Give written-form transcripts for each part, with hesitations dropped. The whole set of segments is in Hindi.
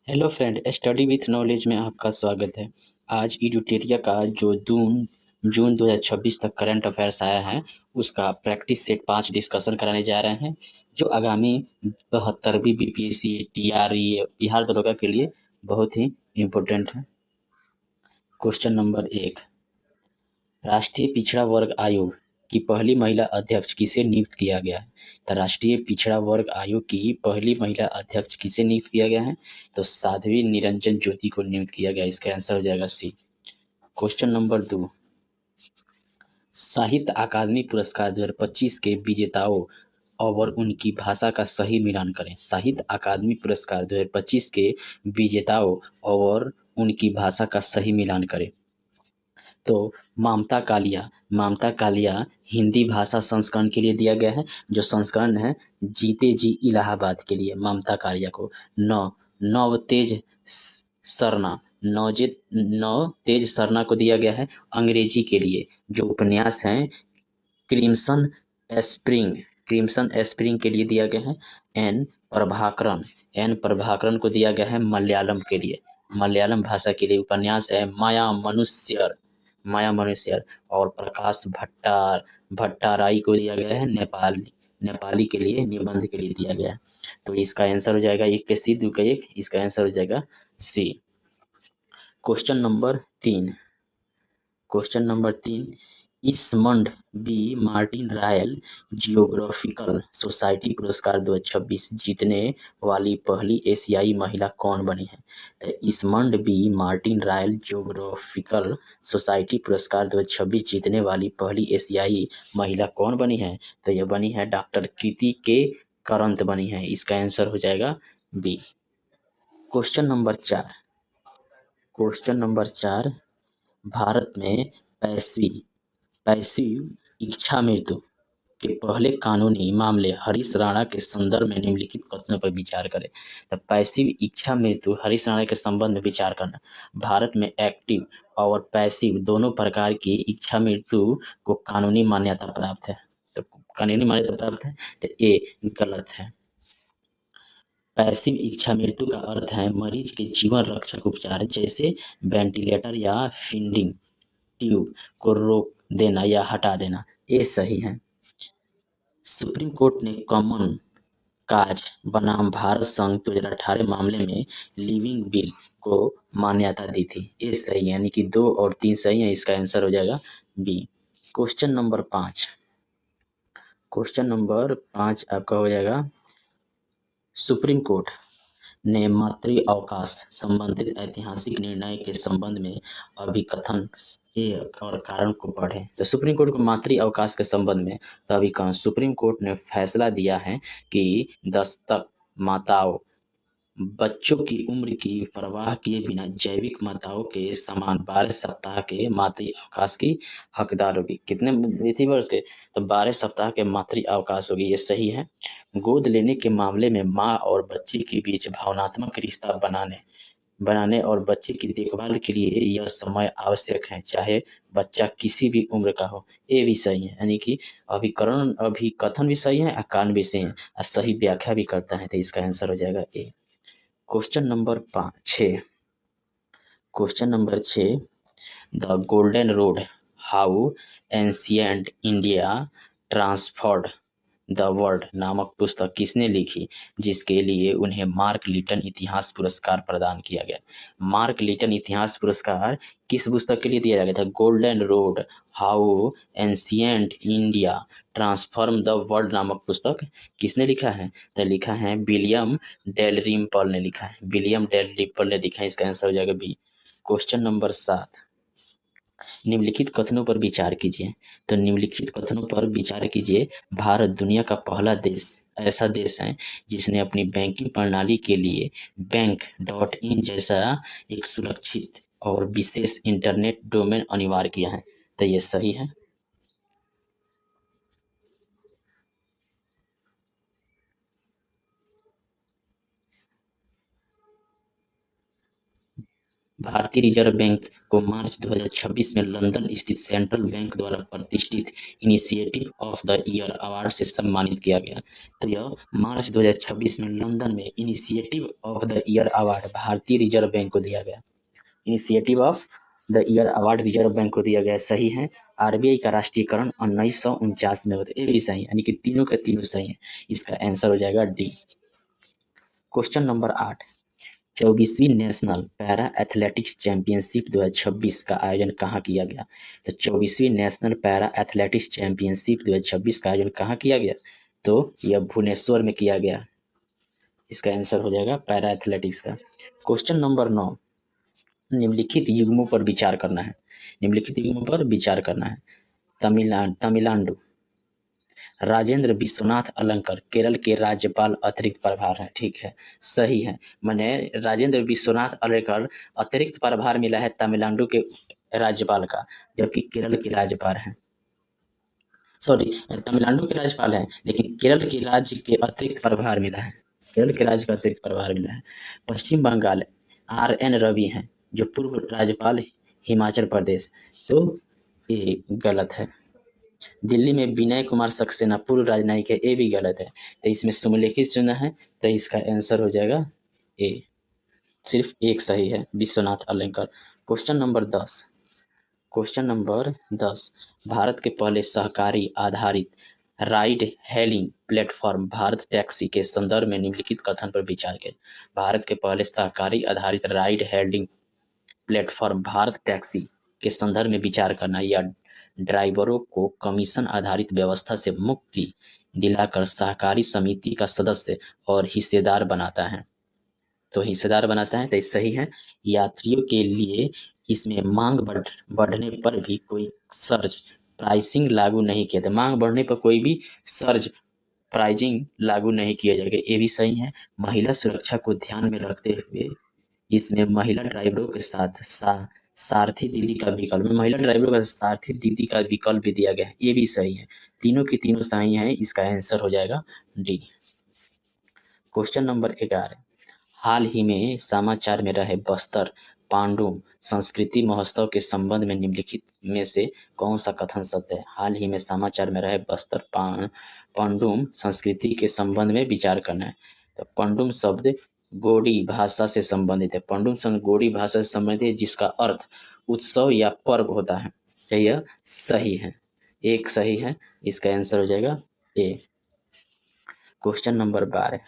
Hello friend, study with knowledge में आपका स्वागत है। आज इडुटेरिया का जो जून 2026 तक करंट अफेयर्स आया है, उसका प्रैक्टिस सेट 5 डिस्कशन कराने जा रहे हैं, जो आगामी 72वीं बीपीएससी, टीआरई, बिहार दरोगा के लिए बहुत ही इम्पोर्टेंट है। क्वेश्चन नंबर 1, राष्ट्रीय पिछड़ा वर्ग आयोग की पहली महिला अध्यक्ष किसे नियुक्त किया गया है? तो राष्ट्रीय पिछड़ा वर्ग आयोग की पहली महिला अध्यक्ष किसे नियुक्त किया गया है? तो साध्वी निरंजन ज्योति को नियुक्त किया गया। इसका आंसर हो जाएगा सी। क्वेश्चन नंबर 2, साहित्य अकादमी पुरस्कार 2025 के विजेताओं और उनकी भाषा का सही मिलान करें। साहित्य अकादमी पुरस्कार 2025 के विजेताओं और उनकी भाषा का सही मिलान करें। तो ममता कालिया हिंदी भाषा संस्करण के लिए दिया गया है, जो संस्करण है जीते जी इलाहाबाद के लिए ममता कालिया को। नवतेज सरना नवतेज सरना को दिया गया है अंग्रेजी के लिए, जो उपन्यास है क्रिम्सन स्प्रिंग के लिए दिया गया है। एन प्रभाकरन को दिया गया है मलयालम भाषा के लिए, उपन्यास है माया मनुष्यर। और प्रकाश भट्टाराई को दिया गया है नेपाली के लिए, निबंध के लिए दिया गया है। तो इसका आंसर हो जाएगा एक पे सी, दो का एक, इसका आंसर हो जाएगा सी। क्वेश्चन नंबर तीन, Esmond B Martin Royal Geographical Society पुरस्कार 2026 जीतने वाली पहली एशियाई महिला कौन बनी है? तो Esmond B Martin Royal Geographical Society पुरस्कार 2026 जीतने वाली पहली एशियाई महिला कौन बनी है? तो यह बनी है डॉक्टर कृति के करंत बनी है। इसका आंसर हो जाएगा बी। क्वेश्चन नंबर चार, भारत में पैसिव इच्छा मृत्यु के पहले कानूनी मामले हरीश राणा के संदर्भ में निम्नलिखित कथनों पर विचार करें। तो पैसिव इच्छा मृत्यु हरीश राणा के संबंध में विचार करना। भारत में एक्टिव और पैसिव दोनों प्रकार की इच्छा मृत्यु को कानूनी मान्यता प्राप्त है। तो कानूनी मान्यता प्राप्त है, तो ए गलत है। पैसिव इच्छा मृत्यु का अर्थ है मरीज के जीवन रक्षक उपचार जैसे वेंटिलेटर या फीडिंग ट्यूब को रोक देना या हटा देना, ये सही है। सुप्रीम कोर्ट ने कॉमन काज बनाम भारत संघ 2018 मामले में लिविंग विल को मान्यता दी थी, ये सही है, यानी कि 2 और 3 सही है। इसका आंसर हो जाएगा बी। क्वेश्चन नंबर 5 आपका हो जाएगा, सुप्रीम कोर्ट ने मातृ अवकाश संबंधित ऐतिहासिक निर्णय के संबंध में अभिकथन के और कारण को पढ़ें। तो सुप्रीम कोर्ट को मातृ अवकाश के संबंध में तो अभिकथन, सुप्रीम कोर्ट ने फैसला दिया है कि दस्तक माताओं बच्चों की उम्र की परवाह किए बिना जैविक माताओं के समान 12 सप्ताह के मातृ अवकाश की हकदार होगी। कितने वर्ष के? तो 12 सप्ताह के मातृ अवकाश होगी, ये सही है। गोद लेने के मामले में माँ और बच्चे के बीच भावनात्मक रिश्ता बनाने और बच्चे की देखभाल के लिए यह समय आवश्यक है, चाहे बच्चा किसी भी उम्र का हो। ये भी सही है, यानी कि अभिकथन भी सही है, कारण भी सही है और सही व्याख्या भी करता है। तो इसका आंसर हो जाएगा A. Question number 6, the golden road, how ancient India transformed the world नामक पुस्तक किसने लिखी, जिसके लिए उन्हें मार्क लिटन इतिहास पुरस्कार प्रदान किया गया? मार्क लिटन इतिहास पुरस्कार किस पुस्तक के लिए दिया गया था? Golden road, how ancient India transform the world नामक पुस्तक किसने लिखा है? तो लिखा है विलियम डेलरिम्पल ने लिखा है, इसका आंसर हो जाएगा बी। क्वेश्चन नंबर 7, निम्नलिखित कथनों पर विचार कीजिए। तो निम्नलिखित कथनों पर विचार कीजिए। भारत दुनिया का पहला ऐसा देश है जिसने अपनी बैंकिंग प्रणाली के लिए बैंक.इन जैसा एक सुरक्षित और विशेष इंटरनेट डोमेन अनिवार्य किया है। तो ये सही है। भारतीय रिजर्व बैंक को मार्च 2026 में लंदन स्थित सेंट्रल बैंक द्वारा प्रतिष्ठित initiative of the year award से सम्मानित किया गया। तो यह मार्च 2026 में लंदन में initiative of the year award भारतीय रिजर्व बैंक को दिया गया। Initiative of the year award reserve bank को दिया गया, सही है। आरबीआई का राष्ट्रीयकरण 1949 में होता है, ये भी सही है, यानी कि तीनों के तीनों सही है। इसका आंसर हो जाएगा डी। क्वेश्चन नंबर 8, 24वीं नेशनल पैरा एथलेटिक्स चैंपियनशिप 2026 का आयोजन कहाँ किया गया? तो 24वीं नेशनल पैरा एथलेटिक्स चैंपियनशिप 2026 का आयोजन कहाँ किया गया? तो यह भुवनेश्वर में किया गया। इसका आंसर हो जाएगा पैरा एथलेटिक्स का। क्वेश्चन नंबर 9, निम्नलिखित युग्मों पर विचार करना है। निम्नलिखित युग्मों पर विचार करना है। तमिलनाडु, राजेंद्र विश्वनाथ अलंकर केरल के राज्यपाल अतिरिक्त प्रभार है, ठीक है, सही है। मैंने राजेंद्र विश्वनाथ अलंकर अतिरिक्त प्रभार मिला है तमिलनाडु के राज्यपाल का, जबकि केरल के राज्यपाल हैं, सॉरी, तमिलनाडु के राज्यपाल हैं, लेकिन केरल के राज्य के अतिरिक्त प्रभार मिला है, केरल के राज्य का अतिरिक्त प्रभार मिला है। पश्चिम बंगाल, RN रवि हैं, जो पूर्व राज्यपाल हिमाचल प्रदेश, तो ये गलत है। दिल्ली में विनय कुमार सक्सेना पूर्व राजनयिक है, ये भी गलत है। तो इसमें सुमेलिखित चुना है, तो इसका आंसर हो जाएगा ए। सिर्फ एक सही है, Vishwanath Alankar. Question number 10, question number 10, Bharat के पहले सहकारी आधारित ride hailing platform Bharat taxi के संदर्भ में निम्नलिखित कथन पर विचार करें। भारत के पहले सहकारी आधारित ride hailing platform Bharat taxi के संदर्भ में विचार करना या ड्राइवरों को कमीशन आधारित व्यवस्था से मुक्ति दिलाकर सहकारी समिति का सदस्य और हिस्सेदार बनाता है। तो हिस्सेदार बनाता है, तो ये सही है। यात्रियों के लिए इसमें मांग बढ़ने पर भी कोई सर्ज प्राइसिंग लागू नहीं किया था। मांग बढ़ने पर कोई भी सर्ज प्राइसिंग लागू नहीं किया जाएगा, ये भी सही है। महिला सुरक्षा को ध्यान में रखते हुए इसमें महिला ड्राइवरों के साथ सारथी दीदी का विकल्प, महिला ड्राइवरों का सारथी दीदी का विकल्प भी दिया गया है, ये भी सही है। तीनों की तीनों सही है, इसका आंसर हो जाएगा डी। क्वेश्चन नंबर 11, हाल ही में समाचार में रहे बस्तर पांडुम संस्कृति महोत्सव के संबंध में निम्नलिखित में से कौन सा कथन सत्य है? हाल ही में समाचार में रहे बस्तर पांडुम संस्कृति के संबंध में विचार करना है। तो पांडुम शब्द गोडी भाषा से संबंधित है। पांडुम शब्द गोडी भाषा से संबंधित है, जिसका अर्थ उत्सव या पर्व होता है। तो यह सही है, एक सही है, इसका आंसर हो जाएगा ए। क्वेश्चन नंबर 12,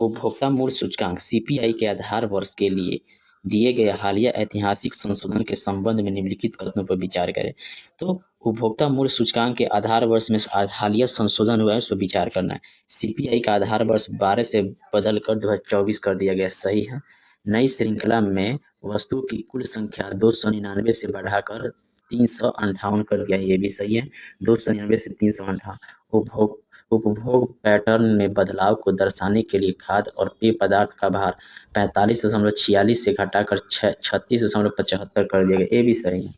उपभोक्ता मूल्य सूचकांक CPI के आधार वर्ष के लिए दिए गए हालिया ऐतिहासिक संशोधन के संबंध में निम्नलिखित कथनों पर विचार करें। तो उपभोक्ता मूल्य सूचकांक के आधार वर्ष में हालिया संशोधन हुआ है, उस पर विचार करना है। CPI का आधार वर्ष 12 से बदलकर 2024 कर दिया गया, सही है। नई श्रृंखला में वस्तुओं की कुल संख्या 299 से बढ़ाकर 358 कर दिया, ये भी सही है। 299 से 358। उपभोग पैटर्न में बदलाव को दर्शाने के लिए खाद्य और पेय पदार्थ का भार 45.46 से घटाकर 36.75 कर दिया गया, ये भी सही है।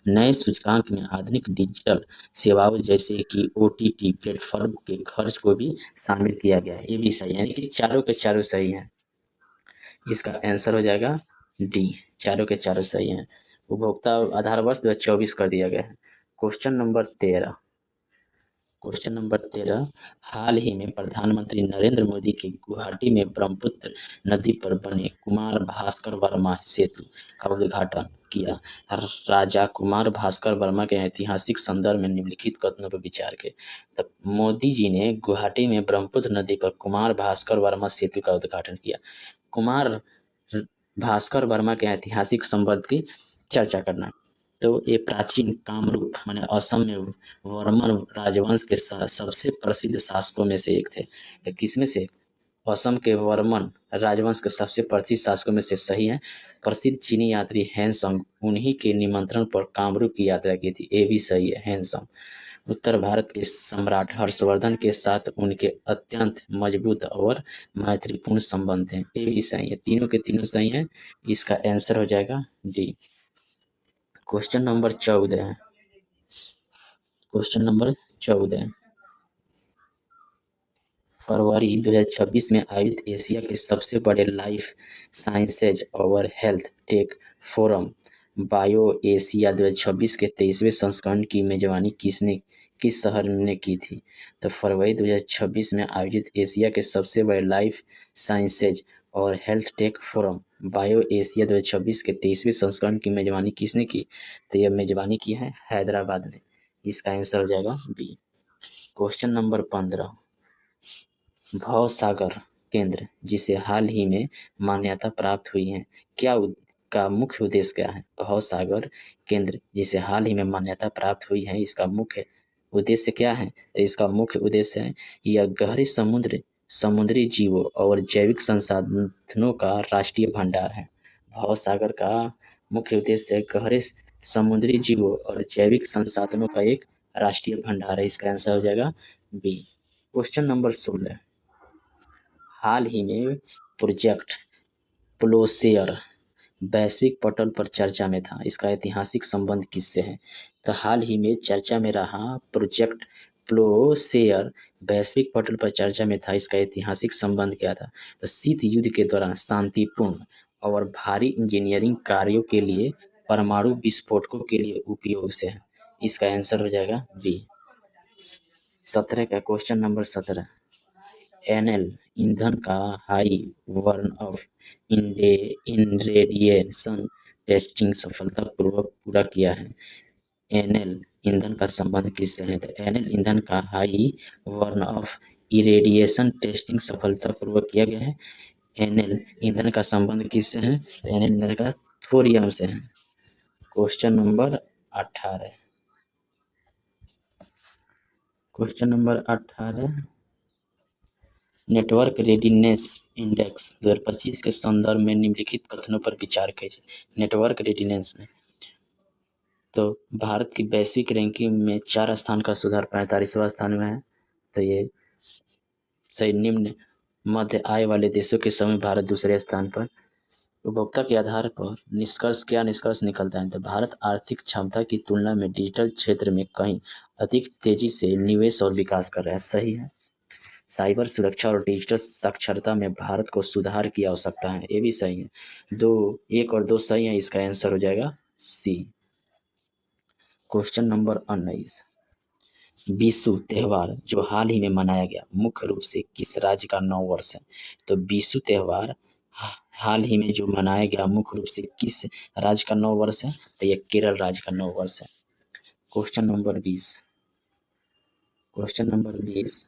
नए सूचकांक में आधुनिक डिजिटल सेवाओं जैसे कि OTT प्लेटफॉर्म के खर्च को भी शामिल किया गया है, ये भी सही है, यानी कि चारों के चारों सही है। इसका आंसर हो जाएगा डी, चारों के चारों सही हैं। उपभोक्ता आधार वर्ष 2024 कर दिया गया है। क्वेश्चन नंबर 13, क्वेश्चन नंबर 13, हाल ही में प्रधानमंत्री नरेंद्र मोदी के गुवाहाटी में ब्रह्मपुत्र नदी पर बने कुमार भास्कर वर्मा सेतु का उद्घाटन किया। राजा कुमार भास्कर वर्मा के ऐतिहासिक संदर्भ में निम्नलिखित कथनों पर विचार के। तब मोदी जी ने गुवाहाटी में ब्रह्मपुत्र नदी पर कुमार भास्कर वर्मा सेतु का उद्घाटन किया। कुमार भास्कर वर्मा के ऐतिहासिक संबंध की चर्चा करना। तो ये प्राचीन कामरूप माने असम में वर्मन राजवंश के सबसे प्रसिद्ध शासकों में से एक थे। तो किसमें से? असम के वर्मन राजवंश के सबसे प्रसिद्ध शासकों में से, सही है। प्रसिद्ध चीनी यात्री हैंसंग उन्हीं के निमंत्रण पर कामरूप की यात्रा की थी, ये भी सही है, हैंसंग। उत्तर भारत के सम्राट हर्षवर्धन के साथ उनके अत्यंत मजबूत और मैत्रीपूर्ण संबंध हैं, ये भी सही है। तीनों के तीनों सही हैं, इसका आंसर हो जाएगा डी। क्वेश्चन नंबर 14 है, क्वेश्चन नंबर 14, फरवरी 2026 में आयोजित एशिया के सबसे बड़े लाइफ साइंसेज और health take forum bio Asia 2026 के 23वें संस्करण की मेजबानी किस शहर ने की थी? तो फरवरी 2026 में आयोजित एशिया के सबसे बड़े लाइफ साइंसेज और health take forum bio Asia 2026 के 23वें संस्करण की मेजबानी किसने की? तो यह मेजबानी की है हैदराबाद ने। इसका आंसर हो जाएगा बी। क्वेश्चन नंबर 15, भवसागर केंद्र जिसे हाल ही में मान्यता प्राप्त हुई है, का मुख्य उद्देश्य क्या है? भवसागर केंद्र जिसे हाल ही में मान्यता प्राप्त हुई है, इसका मुख्य उद्देश्य क्या है? तो इसका मुख्य उद्देश्य है यह गहरे समुद्री जीवों और जैविक संसाधनों का राष्ट्रीय भंडार है। भवसागर का मुख्य उद्देश्य है गहरे समुद्री जीवों और जैविक संसाधनों का एक राष्ट्रीय भंडार है। इसका आंसर हो जाएगा बी। क्वेश्चन नंबर 16, हाल ही में प्रोजेक्ट प्लोसेयर वैश्विक पटल पर चर्चा में था, इसका ऐतिहासिक संबंध किससे है? तो हाल ही में चर्चा में रहा प्रोजेक्ट प्लोसेयर वैश्विक पटल पर चर्चा में था, इसका ऐतिहासिक संबंध क्या था? तो शीत युद्ध के दौरान शांतिपूर्ण और भारी इंजीनियरिंग कार्यों के लिए परमाणु विस्फोटकों के लिए उपयोग से है। इसका आंसर हो जाएगा बी। 17 का क्वेश्चन नंबर 17, एनएल ईंधन का हाई बर्न ऑफ इनरेडिएशन टेस्टिंग सफलतापूर्वक पूरा किया है। एनएल ईंधन का संबंध किससे है? तो एनएल ईंधन का high burn of irradiation testing सफलतापूर्वक किया गया है। एनएल ईंधन का संबंध किससे है? एनएल ईंधन का थोरियम से है। Question number 18, question number 18, network readiness index 2025 के संदर्भ में निम्नलिखित कथनों पर विचार कीजिए। नेटवर्क रेडीनेस में तो भारत की वैश्विक रैंकिंग में 4 स्थान का सुधार 45वां स्थान में है। तो ये सही। निम्न मध्य आय वाले देशों के समय भारत दूसरे स्थान पर। उपभोक्ता के आधार पर निष्कर्ष निकलता है? तो भारत आर्थिक क्षमता की तुलना में डिजिटल क्षेत्र में कहीं अधिक तेजी से निवेश और विकास कर रहा है। सही है। साइबर सुरक्षा और डिजिटल साक्षरता में भारत को सुधार की आवश्यकता है। ये भी सही है। 1 और 2 सही है। इसका आंसर हो जाएगा सी। क्वेश्चन नंबर 19, बिशु त्योहार जो हाल ही में मनाया गया मुख्य रूप से किस राज्य का नव वर्ष है? तो बिशु त्योहार हाल ही में जो मनाया गया मुख्य रूप से किस राज्य का नव वर्ष है? तो यह केरल राज्य का नव वर्ष है। क्वेश्चन नंबर 20, क्वेश्चन नंबर 20,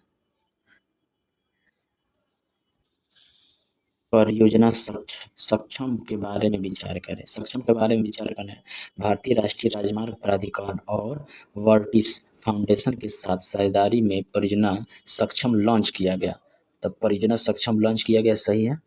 परियोजना सक्षम के बारे में विचार करें। सक्षम के बारे में विचार करना है। भारतीय राष्ट्रीय राजमार्ग प्राधिकरण और वर्टिस फाउंडेशन के साथ साझेदारी में परियोजना सक्षम लॉन्च किया गया। तब परियोजना सक्षम लॉन्च किया गया। सही है।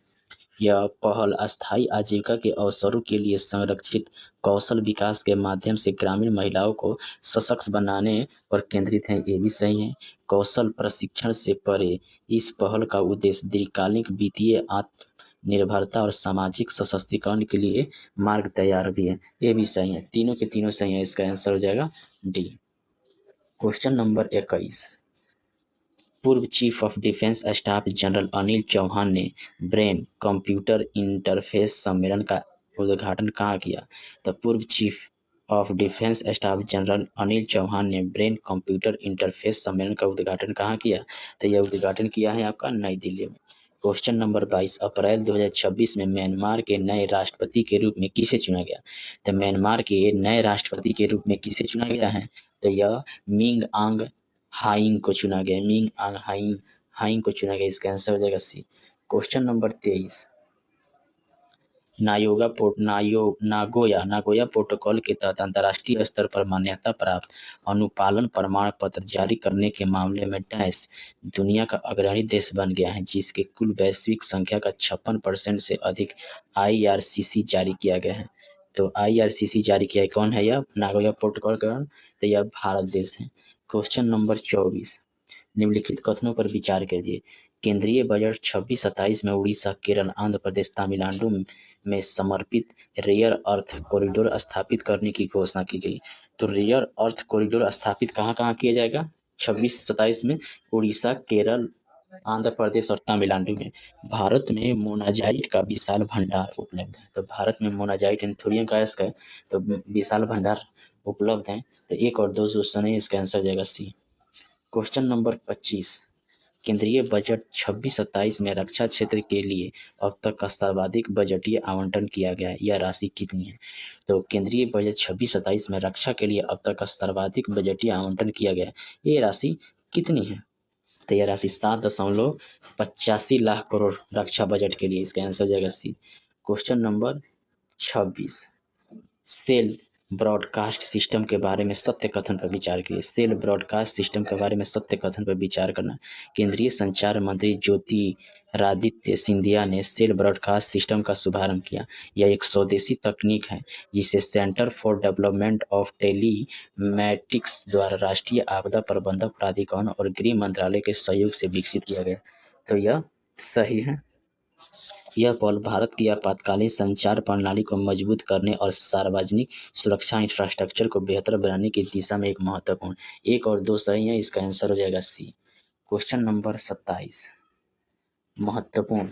यह पहल अस्थायी आजीविका के अवसरों के लिए संरक्षित कौशल विकास के माध्यम से ग्रामीण महिलाओं को सशक्त बनाने पर केंद्रित है। ये भी सही है। कौशल प्रशिक्षण से परे इस पहल का उद्देश्य दीर्घकालिक वित्तीय आत्मनिर्भरता और सामाजिक सशक्तिकरण के लिए मार्ग तैयार भी है। ये भी सही है। तीनों के तीनों सही है। इसका आंसर हो जाएगा डी। क्वेश्चन नंबर 21, पूर्व chief of defence staff general Anil Chauhan ने ब्रेन कंप्यूटर इंटरफेस सम्मेलन का उद्घाटन कहाँ किया? तो पूर्व chief of defence staff general Anil Chauhan ने ब्रेन कंप्यूटर इंटरफेस सम्मेलन का उद्घाटन कहाँ किया? तो यह उद्घाटन किया है आपका नई दिल्ली में। क्वेश्चन नंबर 22, अप्रैल 2026 में म्यांमार के नए राष्ट्रपति के रूप में किसे चुना गया? तो म्यांमार के नए राष्ट्रपति के रूप में किसे चुना गया है? तो यह मिंग आंग हाइंग को चुना गया। मिंग आंग हाइंग को चुना गया। इसका आंसर हो जाएगा C. Question number 23, Nagoya protocol के तहत अंतर्राष्ट्रीय स्तर पर मान्यता प्राप्त अनुपालन प्रमाण पत्र जारी करने के मामले में डैश दुनिया का अग्रणी देश बन गया है, जिसके कुल वैश्विक संख्या का 56% से अधिक IRCC जारी किया गया है। तो IRCC जारी किया है। कौन है यह? नागोया प्रोटोकॉल का। तो यह भारत देश है। क्वेश्चन नंबर 24, निम्नलिखित कथनों पर विचार कीजिए। केंद्रीय बजट 26-27 में उड़ीसा, केरल, आंध्र प्रदेश, तमिलनाडु में समर्पित रेयर अर्थ कॉरिडोर स्थापित करने की घोषणा की गई। तो रेयर अर्थ कॉरिडोर स्थापित कहाँ कहाँ किया जाएगा? 26-27 में उड़ीसा, केरल, आंध्र प्रदेश और तमिलनाडु में। भारत में मोनाजाइट का विशाल भंडार उपलब्ध है। तो भारत में मोनाजाइट एंथोरियम गैस का तो विशाल भंडार उपलब्ध है। तो 1 और 2 सही, इसका आंसर हो जाएगा सी। क्वेश्चन नंबर 25, केंद्रीय बजट 26-27 में रक्षा क्षेत्र के लिए अब तक का सर्वाधिक बजटीय आवंटन किया गया है, यह राशि कितनी है? तो केंद्रीय बजट 26-27 में रक्षा के लिए अब तक का सर्वाधिक बजटीय आवंटन किया गया है, ये राशि कितनी है? तो यह राशि 7.85 लाख करोड़ रक्षा बजट के लिए, इसका आंसर हो जाएगा C. Question number 26, cell broadcast system के बारे में सत्य कथन पर विचार करिए। सेल ब्रॉडकास्ट सिस्टम के बारे में सत्य कथन पर विचार करना। केंद्रीय संचार मंत्री ज्योतिरादित्य सिंधिया ने सेल ब्रॉडकास्ट सिस्टम का शुभारंभ किया। यह एक स्वदेशी तकनीक है जिसे centre for development of telematics द्वारा राष्ट्रीय आपदा प्रबंधन प्राधिकरण और गृह मंत्रालय के सहयोग से विकसित किया गया। तो यह सही है। यह पहल भारत की आपातकालीन संचार प्रणाली को मजबूत करने और सार्वजनिक सुरक्षा इंफ्रास्ट्रक्चर को बेहतर बनाने की दिशा में एक महत्वपूर्ण। 1 और 2 सही है, इसका आंसर हो जाएगा सी। क्वेश्चन नंबर 27, महत्वपूर्ण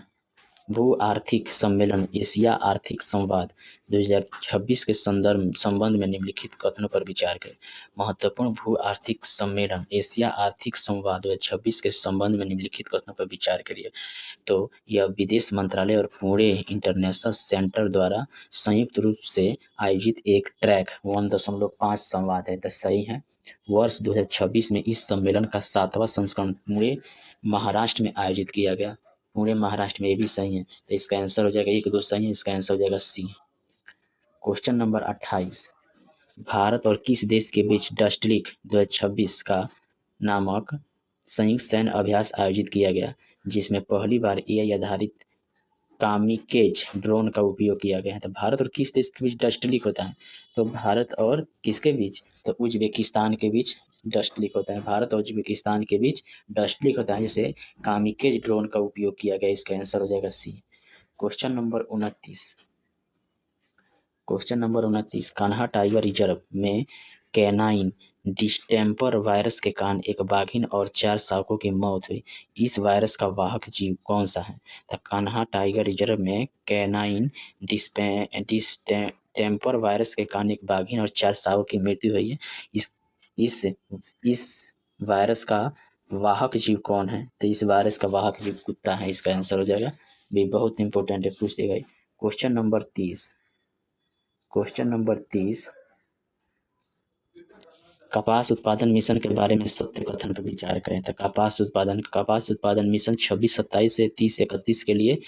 भू आर्थिक सम्मेलन एशिया आर्थिक संवाद 2026 के संबंध में निम्नलिखित कथनों पर विचार करें। महत्वपूर्ण भू आर्थिक सम्मेलन एशिया आर्थिक संवाद 2026 के संबंध में निम्नलिखित कथनों पर विचार करिए। तो यह विदेश मंत्रालय और पुणे इंटरनेशनल सेंटर द्वारा संयुक्त रूप से आयोजित एक ट्रैक 1.5 संवाद है। तो सही है। वर्ष 2026 में इस सम्मेलन का 7वां संस्करण पुणे महाराष्ट्र में आयोजित किया गया। पुणे महाराष्ट्र में, ये भी सही है। तो इसका आंसर हो जाएगा 1 2 सही है, इसका आंसर हो जाएगा सी। क्वेश्चन नंबर 28, भारत और किस देश के बीच डस्टलिक 2026 का नामक संयुक्त सैन्य अभ्यास आयोजित किया गया, जिसमें पहली बार एआई आधारित कामिकेज ड्रोन का उपयोग किया गया है। तो भारत और किस देश के बीच डस्टलिक होता है? तो भारत और किसके बीच? तो उज्बेकिस्तान के बीच डस्टलिक होता है। भारत और उज्बेकिस्तान के बीच डस्टलिक होता है, जिसे कामिकेज ड्रोन का उपयोग किया गया। इसका आंसर हो जाएगा C. Question number 29, Kanha tiger reserve में कैनाइन डिस्टेम्पर वायरस के कारण एक बाघिन और 4 शावकों की मौत हुई। इस वायरस का वाहक जीव कौन सा है? तो कान्हा टाइगर रिजर्व में कैनाइन डिस्टेम्पर वायरस के कारण एक बाघिन और 4 शावकों की मृत्यु हुई है। इस इस वायरस का वाहक जीव कौन है? तो इस वायरस का वाहक जीव कुत्ता है। इसका आंसर हो जाएगा भी, बहुत इंपॉर्टेंट है, पूछ देगा। क्वेश्चन नंबर 30, कपास उत्पादन मिशन के बारे में सत्य कथन पर विचार करें। तो कपास उत्पादन मिशन 26-27 से 30-31 के लिए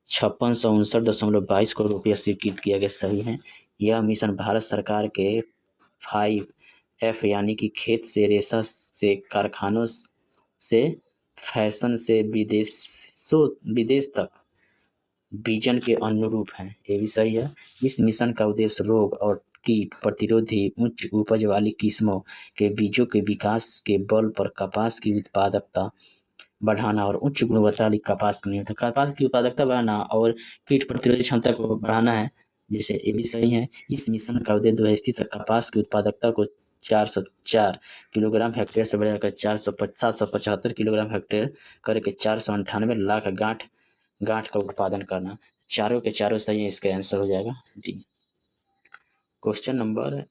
5659.22 करोड़ रुपये स्वीकृत किया गया। सही है। यह मिशन भारत सरकार के 5F यानी कि खेत से रेशा से कारखानों से फैशन से विदेश तक विजन के अनुरूप है। ये भी सही है। इस मिशन का उद्देश्य रोग और कीट प्रतिरोधी उच्च उपज वाली किस्मों के बीजों के विकास के बल पर कपास की उत्पादकता बढ़ाना और उच्च गुणवत्ता वाली कपास की उत्पादकता बढ़ाना और कीट प्रतिरोधी क्षमता को बढ़ाना है, जैसे ये भी सही है। इस मिशन का उद्देश्य 2030 तक कपास की उत्पादकता को 404 किलोग्राम हेक्टेयर से बढ़ाकर 775 किलोग्राम हेक्टेयर करके 498 लाख गांठ का उत्पादन करना। चारों के चारों सही है, इसका आंसर हो जाएगा डी। क्वेश्चन नंबर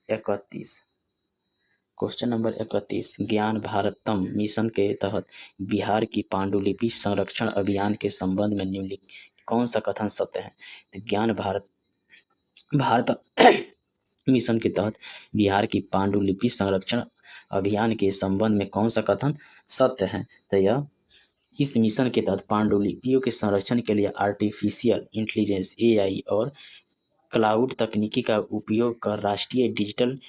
31, ज्ञान भारतम मिशन के तहत बिहार की पांडुलिपि संरक्षण अभियान के संबंध में निम्नलिखित कौन सा कथन सत्य है? तो ज्ञान भारत मिशन के तहत बिहार की पांडुलिपि संरक्षण अभियान के संबंध में कौन सा कथन सत्य है? तो यह इस मिशन के तहत पांडुलिपियों के संरक्षण के लिए आर्टिफिशियल इंटेलिजेंस एआई और क्लाउड तकनीकी का उपयोग कर राष्ट्रीय डिजिटल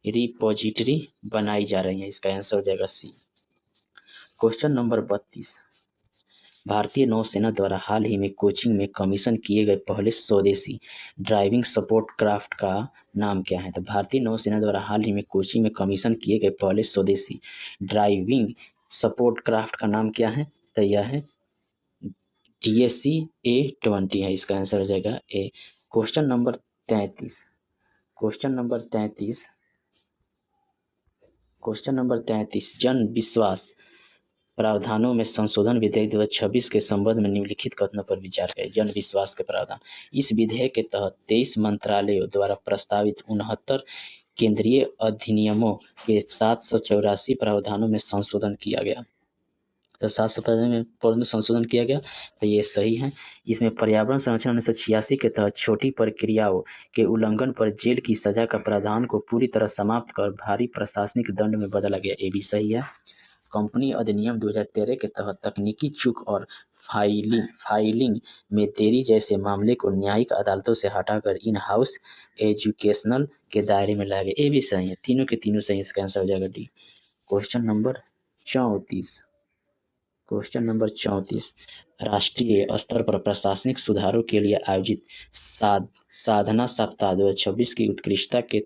रिपोजिटरी बनाई जा रही है। इसका आंसर हो जाएगा सी। क्वेश्चन नंबर 32, भारतीय नौसेना द्वारा हाल ही में कोचिंग में कमीशन किए गए पहले स्वदेशी ड्राइविंग सपोर्ट क्राफ्ट का नाम क्या है? तो भारतीय नौसेना द्वारा हाल ही में कोचिंग में कमीशन किए गए पहले स्वदेशी ड्राइविंग सपोर्ट क्राफ्ट का नाम क्या है? तो यह है DSC A-20 है। इसका आंसर हो जाएगा ए। क्वेश्चन नंबर 33, जन विश्वास प्रावधानों में संशोधन विधेयक 2026 के संबंध में निम्नलिखित कथनों पर विचार करें। जन विश्वास के प्रावधान। इस विधेयक के तहत 23 मंत्रालयों द्वारा प्रस्तावित 69 केंद्रीय अधिनियमों के 784 प्रावधानों में संशोधन किया गया। तो 700 में संशोधन किया गया, तो ये सही है। इसमें पर्यावरण संरक्षण 1986 के तहत छोटी प्रक्रियाओं के उल्लंघन पर जेल की सजा का प्रावधान को पूरी तरह समाप्त कर भारी प्रशासनिक दंड में बदला गया, ये भी सही है। कंपनी अधिनियम 2013 के तहत तकनीकी चूक और फाइलिंग में देरी जैसे मामले को न्यायिक अदालतों से हटाकर इन हाउस एजुकेशनल के दायरे में लाया गया, ये भी सही है। तीनों के तीनों सही, इसका आंसर हो जाएगा D. Question number 34। Question number 34। राष्ट्रीय स्तर पर प्रशासनिक सुधारों के लिए आयोजित साधना सप्ताह 2026 की उत्कृष्टता के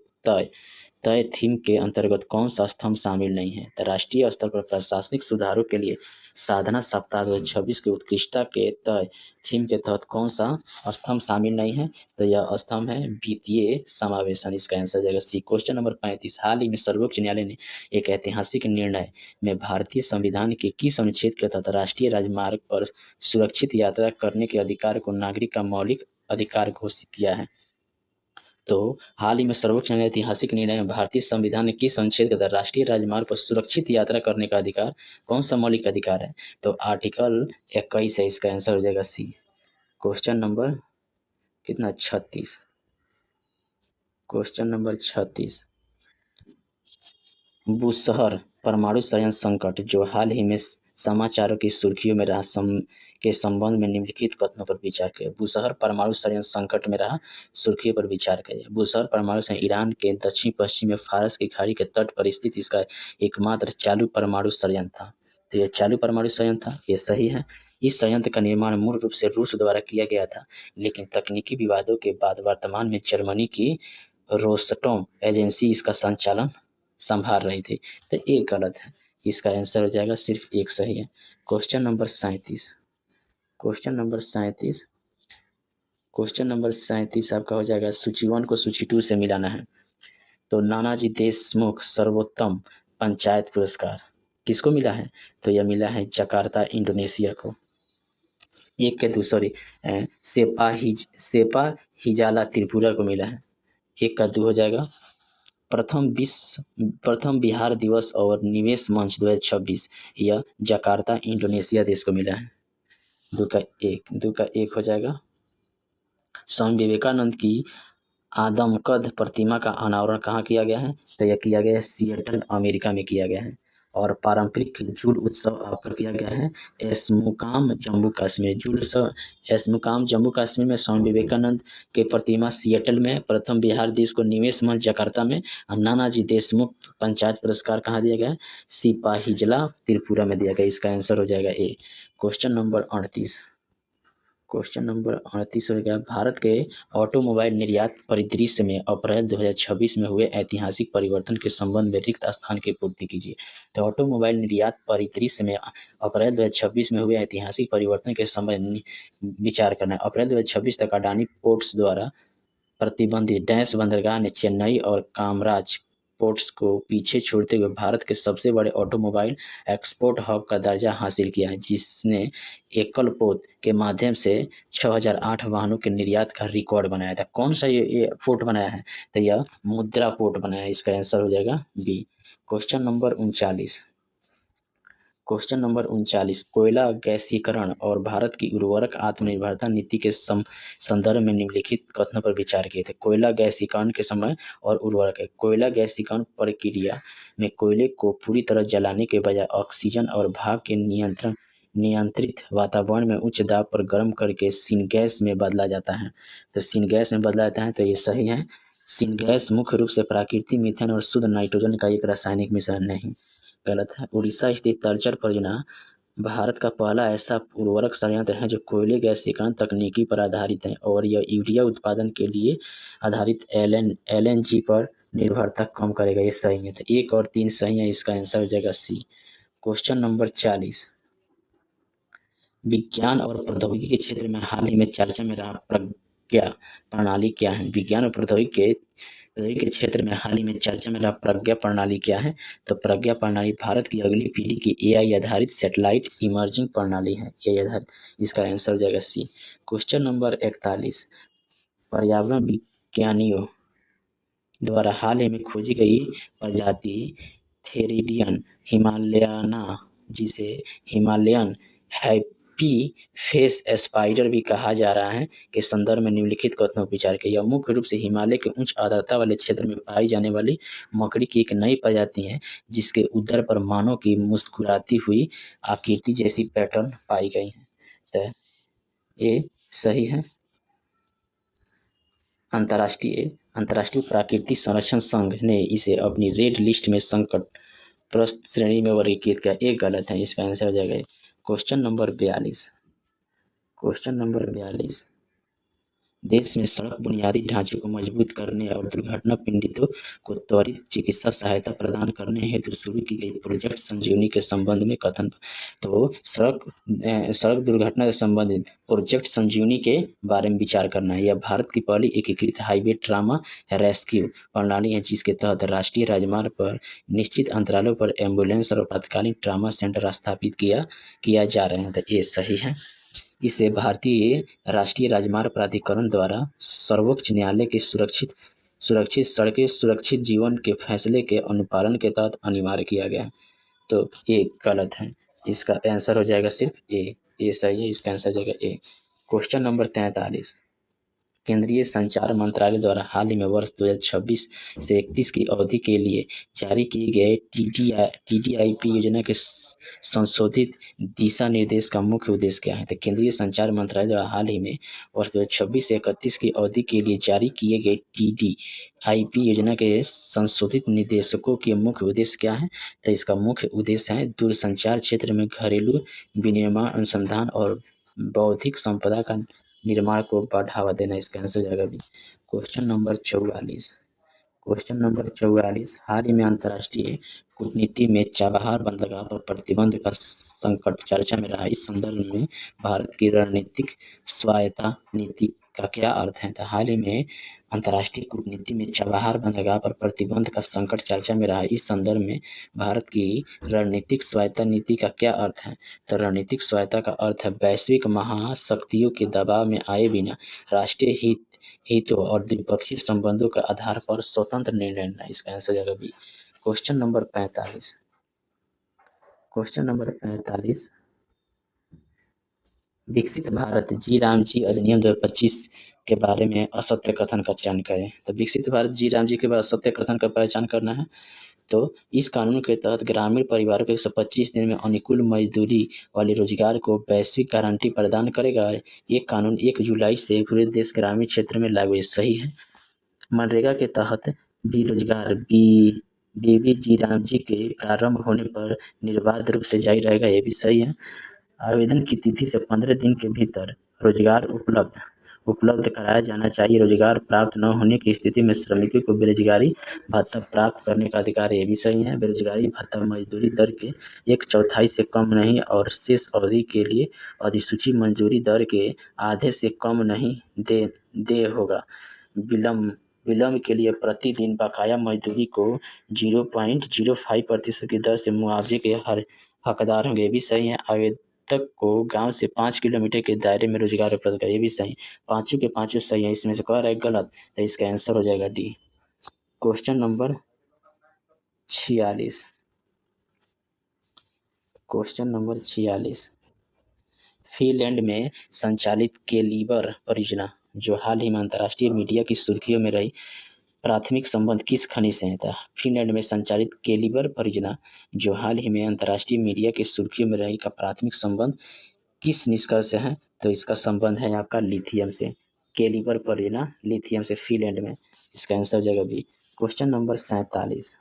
तय थीम के अंतर्गत कौन सा स्तंभ शामिल नहीं है। तो राष्ट्रीय स्तर पर प्रशासनिक सुधारों के लिए साधना सप्ताह 2026 की उत्कृष्टता के तय थीम के तहत कौन सा स्तंभ शामिल नहीं है। तो यह स्तंभ है वित्तीय समावेशन, इसका आंसर जाएगा सी। Question number 35। हाल ही में सर्वोच्च न्यायालय ने एक ऐतिहासिक निर्णय में भारतीय संविधान के किस अनुच्छेद के तहत राष्ट्रीय राजमार्ग पर सुरक्षित यात्रा करने के अधिकार को नागरिक का मौलिक अधिकार घोषित किया है। तो हाल ही में सर्वोच्च न्यायालय ऐतिहासिक निर्णय में भारतीय संविधान ने किस अनुच्छेद के तहत राष्ट्रीय राजमार्ग पर सुरक्षित यात्रा करने का अधिकार, कौन सा मौलिक अधिकार है। तो आर्टिकल 21 है, इसका आंसर हो जाएगा सी। क्वेश्चन नंबर कितना 36। Question number 36। बुशहर परमाणु संयंत्र संकट जो हाल ही में समाचारों की सुर्खियों में रहा के संबंध में निम्नलिखित कथनों पर विचार करें। बुशहर परमाणु संयंत्र संकट में रहा, सुर्खियों पर विचार करें। बुशहर परमाणु संयंत्र ईरान के दक्षिण पश्चिम में फारस की खाड़ी के तट पर स्थित इसका एकमात्र चालू परमाणु संयंत्र था। तो यह चालू परमाणु संयंत्र था, ये सही है। इस संयंत्र का निर्माण मूल रूप से रूस द्वारा किया गया था, लेकिन तकनीकी विवादों के बाद वर्तमान में जर्मनी की रोसटॉम एजेंसी इसका संचालन संभाल रही थी। तो एक गलत है, इसका आंसर हो जाएगा सिर्फ एक सही है। Question number 37। Question number 37। Question number 37 आपका हो जाएगा सूची 1 को सूची 2 से मिलाना है। तो नानाजी देशमुख सर्वोत्तम पंचायत पुरस्कार किसको मिला है। तो यह मिला है जकार्ता इंडोनेशिया को। एक के दूसरी सेपा हिजाला त्रिपुरा को मिला है। एक का 2 हो जाएगा। प्रथम बिहार दिवस और निवेश मंच 2026 यह जकार्ता इंडोनेशिया देश को मिला है। 2 का 1 हो जाएगा। स्वामी विवेकानंद की आदमकद प्रतिमा का अनावरण कहाँ किया गया है। तो यह किया गया है सिएटल अमेरिका में किया गया है। और पारंपरिक जूल उत्सव आपका किया गया है एस्मुकाम जम्मू कश्मीर। जूल उत्सव एस्मुकाम जम्मू कश्मीर में स्वामी विवेकानंद के प्रतिमा सिएटल में, प्रथम बिहार देश को निवेश मंच जकार्ता में, और नानाजी देशमुख पंचायत पुरस्कार कहाँ दिया गया है, सिपाहीजला त्रिपुरा में दिया गया। इसका आंसर हो जाएगा A. Question number 38। Question number 38 हो गया। भारत के ऑटोमोबाइल निर्यात परिदृश्य में अप्रैल 2026 में हुए ऐतिहासिक परिवर्तन के संबंध में रिक्त स्थान की पूर्ति कीजिए। तो ऑटोमोबाइल निर्यात परिदृश्य में अप्रैल 2026 में हुए ऐतिहासिक परिवर्तन के संबंध में विचार करना है। अप्रैल 2026 तक अडानी पोर्ट्स द्वारा प्रतिबंधित डैश बंदरगाह ने चेन्नई और कामराज पोर्ट्स को पीछे छोड़ते हुए भारत के सबसे बड़े ऑटोमोबाइल एक्सपोर्ट हब का दर्जा हासिल किया है, जिसने एकल पोत के माध्यम से 6008 वाहनों के निर्यात का रिकॉर्ड बनाया था। कौन सा ये पोर्ट बनाया है। तो यह मुद्रा पोर्ट बनाया है। इसका आंसर हो जाएगा B. Question number 39। Question number 39। कोयला गैसीकरण और भारत की उर्वरक आत्मनिर्भरता नीति के संदर्भ में निम्नलिखित कथनों पर विचार किए थे। कोयला गैसीकरण के समय और उर्वरक। कोयला गैसीकरण प्रक्रिया में कोयले को पूरी तरह जलाने के बजाय ऑक्सीजन और भाप के नियंत्रित वातावरण में उच्च दाब पर गर्म करके सिनगैस में बदला जाता है। तो सिनगैस में बदला जाता है, तो ये सही है। सिनगैस मुख्य रूप से प्राकृतिक मीथेन और शुद्ध नाइट्रोजन का एक रासायनिक मिश्रण नहीं। गलत है। उड़ीसा स्थित तलचर परियोजना भारत का पहला ऐसा उर्वरक संयंत्र है जो कोयले गैसीकरण तकनीकी पर आधारित है, और यह यूरिया उत्पादन के लिए आधारित एलएनजी पर निर्भरता कम करेगा। ये सही है। तो 1 और 3 सही है, इसका आंसर हो जाएगा सी। Question number 40। विज्ञान और प्रौद्योगिकी के क्षेत्र में हाल ही में चर्चा में रहा प्रज्ञा प्रणाली क्या है। विज्ञान और प्रौद्योगिकी के प्रौद्योगिकी के क्षेत्र में हाल ही में चर्चा में रहा प्रज्ञा प्रणाली क्या है? तो प्रज्ञा प्रणाली भारत की अगली पीढ़ी की एआई आधारित सैटेलाइट इमर्जिंग प्रणाली है। एआई आधारित, इसका आंसर हो जाएगा सी। क्वेश्चन नंबर 41, पर्यावरण विज्ञानियों द्वारा हाल ही में खोजी गई प्रजाति थेरिडियन हिमालयाना, जिसे हिमालयन हैप्पी फेस स्पाइडर भी कहा जा रहा है, के संदर्भ में निम्नलिखित कथनों पर विचार किया। यह मुख्य रूप से हिमालय के उच्च आर्द्रता वाले क्षेत्र में पाई जाने वाली मकड़ी की एक नई प्रजाति है, जिसके उदर पर मानव की मुस्कुराती हुई आकृति जैसी पैटर्न पाई गई है। तो ये सही है। अंतर्राष्ट्रीय अंतर्राष्ट्रीय प्राकृतिक संरक्षण संघ ने इसे अपनी रेड लिस्ट में संकटग्रस्त श्रेणी में वर्गीकृत किया। एक गलत है, इसका आंसर हो जाएगा क्वेश्चन नंबर 42। क्वेश्चन नंबर 42, देश में सड़क बुनियादी ढांचे को मजबूत करने और दुर्घटना पीड़ितों को त्वरित चिकित्सा सहायता प्रदान करने हेतु शुरू की गई प्रोजेक्ट संजीवनी के संबंध में कथन। तो सड़क दुर्घटना से संबंधित प्रोजेक्ट संजीवनी के बारे में विचार करना है। यह भारत की पहली एकीकृत हाईवे ट्रामा रेस्क्यू प्रणाली है, जिसके तहत राष्ट्रीय राजमार्ग पर निश्चित अंतरालों पर एम्बुलेंस और आपातकालीन ट्रामा सेंटर स्थापित किया जा रहे हैं। तो ये सही है। इसे भारतीय राष्ट्रीय राजमार्ग प्राधिकरण द्वारा सर्वोच्च न्यायालय के सुरक्षित सड़कें सुरक्षित जीवन के फैसले के अनुपालन के तहत अनिवार्य किया गया है। तो ये गलत है, इसका आंसर हो जाएगा सिर्फ ए सही है, इसका आंसर हो जाएगा ए। क्वेश्चन नंबर 43, केंद्रीय संचार मंत्रालय द्वारा हाल ही में वर्ष 2026 से 31 की अवधि के लिए जारी किए गए TDIP योजना के संशोधित दिशा निर्देश का मुख्य उद्देश्य क्या है? तो केंद्रीय संचार मंत्रालय द्वारा हाल ही में वर्ष 2026 से 31 की अवधि के लिए जारी किए गए TDIP योजना के संशोधित निर्देशों के मुख्य उद्देश्य क्या है? तो इसका मुख्य उद्देश्य है दूरसंचार क्षेत्र में घरेलू विनिर्माण अनुसंधान और बौद्धिक संपदा का निर्माण को बढ़ावा देना। इसका आंसर हो जाएगा भी क्वेश्चन नंबर 44। क्वेश्चन नंबर 44, हाल ही में अंतर्राष्ट्रीय कूटनीति में चाबहार बंदरगाह पर प्रतिबंध का संकट चर्चा में रहा। इस संदर्भ में भारत की रणनीतिक स्वायत्ता नीति का क्या अर्थ है? तो हाल ही में अंतर्राष्ट्रीय कूटनीति में चाबहार बंदरगाह पर प्रतिबंध का संकट चर्चा में रहा। इस संदर्भ में भारत की रणनीतिक स्वायत्ता नीति का क्या अर्थ है? तो रणनीतिक स्वायत्ता का अर्थ है वैश्विक महाशक्तियों के दबाव में आए बिना राष्ट्रीय हितों और द्विपक्षीय संबंधों के आधार पर स्वतंत्र निर्णय लेना। इसका आंसर हो जाएगा B. Question number 45। Question number 45, विकसित भारत जी राम जी अधिनियम 2025 के बारे में असत्य कथन का चयन करें। तो विकसित भारत जी राम जी के बाद असत्य कथन का पहचान करना है। तो इस कानून के तहत ग्रामीण परिवारों को 125 दिन में अनुकूल मजदूरी वाले रोजगार को वैश्विक गारंटी प्रदान करेगा। ये कानून 1 जुलाई से पूरे देश ग्रामीण क्षेत्र में लागू है। सही है। मनरेगा के तहत बेरोजगार बीवी जी राम जी के प्रारंभ होने पर निर्बाध रूप से जारी रहेगा। ये भी सही है। आवेदन की तिथि से 15 दिन के भीतर रोजगार उपलब्ध कराया जाना चाहिए। रोजगार प्राप्त न होने की स्थिति में श्रमिकों को बेरोजगारी भत्ता प्राप्त करने का अधिकार। ये भी सही है। बेरोजगारी भत्ता मजदूरी दर के 1/4 से कम नहीं और शेष अवधि के लिए अधिसूचित मजदूरी दर के आधे से कम नहीं दे होगा। विलम्ब के लिए प्रतिदिन बकाया मजदूरी को 0.05% की दर से मुआवजे के हकदार होंगे। ये भी सही है। आवेदक को गांव से 5 किलोमीटर के दायरे में रोजगार उपलब्ध है। ये भी सही। पांचों के पांचों सही है। इसमें से कह रहा है गलत, तो इसका आंसर हो जाएगा D. Question number 46। Question number 46, Finland में संचालित केलिबर परियोजना जो हाल ही में अंतर्राष्ट्रीय मीडिया की सुर्खियों में रही, प्राथमिक संबंध किस खनिज से था? फिनलैंड में संचालित केलिबर परियोजना जो हाल ही में अंतर्राष्ट्रीय मीडिया की सुर्खियों में रही का प्राथमिक संबंध किस निष्कर्ष से है? तो इसका संबंध है आपका लिथियम से। केलिबर परियोजना लिथियम से फिनलैंड में। इसका आंसर हो जाएगा बी। क्वेश्चन नंबर 47,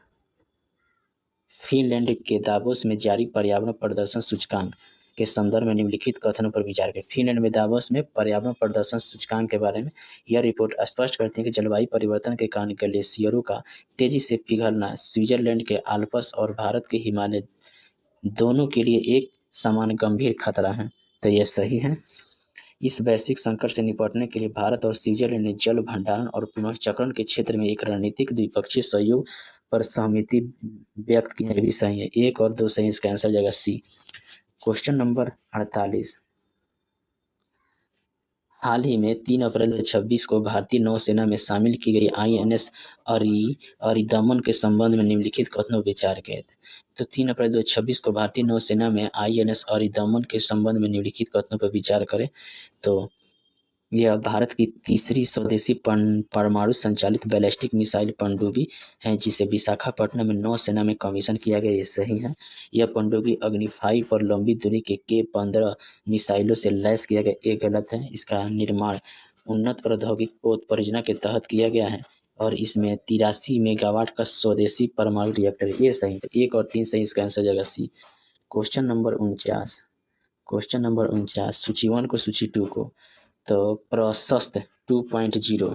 फिनलैंड के दावोस में जारी पर्यावरण प्रदर्शन सूचकांक के संदर्भ में निम्नलिखित कथनों पर विचार करें। फिनलैंड में दावोस में पर्यावरण प्रदर्शन सूचकांक के बारे में यह रिपोर्ट स्पष्ट करती है कि जलवायु परिवर्तन के कारण ग्लेशियरों का तेजी से पिघलना स्विट्जरलैंड के आल्प्स और भारत के हिमालय दोनों के लिए एक समान गंभीर खतरा है। तो यह सही है। इस वैश्विक संकट से निपटने के लिए भारत और स्विट्जरलैंड ने जल भंडारण और पुनर्चक्रण के क्षेत्र में एक रणनीतिक द्विपक्षीय सहयोग पर सहमति व्यक्त की है। ये भी सही है, 1 और 2 सही, इसका आंसर हो जाएगा सी। क्वेश्चन नंबर 48, हाल ही में 3 अप्रैल 2026 को भारतीय नौसेना में शामिल की गई आईएनएस अरिदमन के संबंध में निम्नलिखित कथनों पर विचार किया। तो 3 अप्रैल 2026 को भारतीय नौसेना में आईएनएस अरिदमन के संबंध में निम्नलिखित कथनों पर विचार करें। तो यह भारत की तीसरी स्वदेशी परमाणु संचालित बैलिस्टिक मिसाइल पनडुब्बी है, जिसे विशाखापट्टनम में नौसेना में कमीशन किया गया। ये सही है। यह पनडुब्बी अग्नि 5 पर लंबी दूरी के K-15 मिसाइलों से लैस किया गया। ये गलत है। इसका निर्माण उन्नत प्रौद्योगिकी परियोजना के तहत किया गया है और इसमें 83 मेगावाट का स्वदेशी परमाणु रिएक्टर। ये सही है, 1 और 3 सही, इसका आंसर हो जाएगा सी। क्वेश्चन नंबर 49, सूची 1 को सूची 2 को। तो प्रशस्त 2.0,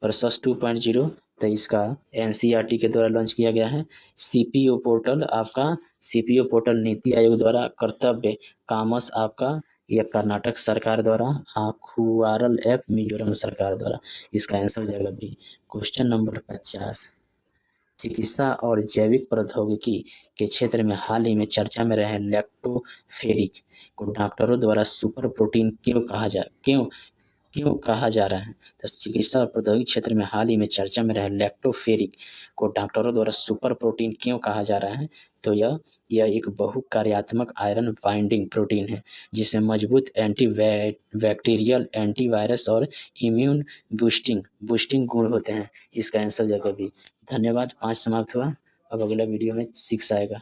प्रशस्त 2.0, तो इसका एनसीईआरटी के द्वारा लॉन्च किया गया है। सीपीओ पोर्टल आपका, सीपीओ पोर्टल नीति आयोग द्वारा, कर्तव्य कामस आपका यह कर्नाटक सरकार द्वारा, खुआरल ऐप मिजोरम सरकार द्वारा। इसका आंसर हो जाएगा बी। क्वेश्चन नंबर 50, चिकित्सा और जैविक प्रौद्योगिकी के क्षेत्र में हाल ही में चर्चा में रहे लैक्टोफेरिक को डॉक्टरों द्वारा सुपर प्रोटीन क्यों कहा जा रहा है। तो चिकित्सा और प्रौद्योगिकी क्षेत्र में हाल ही में चर्चा में रहे लैक्टोफेरिक को डॉक्टरों द्वारा सुपर प्रोटीन क्यों कहा जा रहा है। तो यह एक बहुकार्यात्मक आयरन बाइंडिंग प्रोटीन है जिसमें मजबूत एंटी बैक्टीरियल, एंटीवायरस और इम्यून बूस्टिंग गुण होते हैं। इसका आंसर जगह भी। धन्यवाद। 5 समाप्त हुआ। अब अगला वीडियो में 6 आएगा।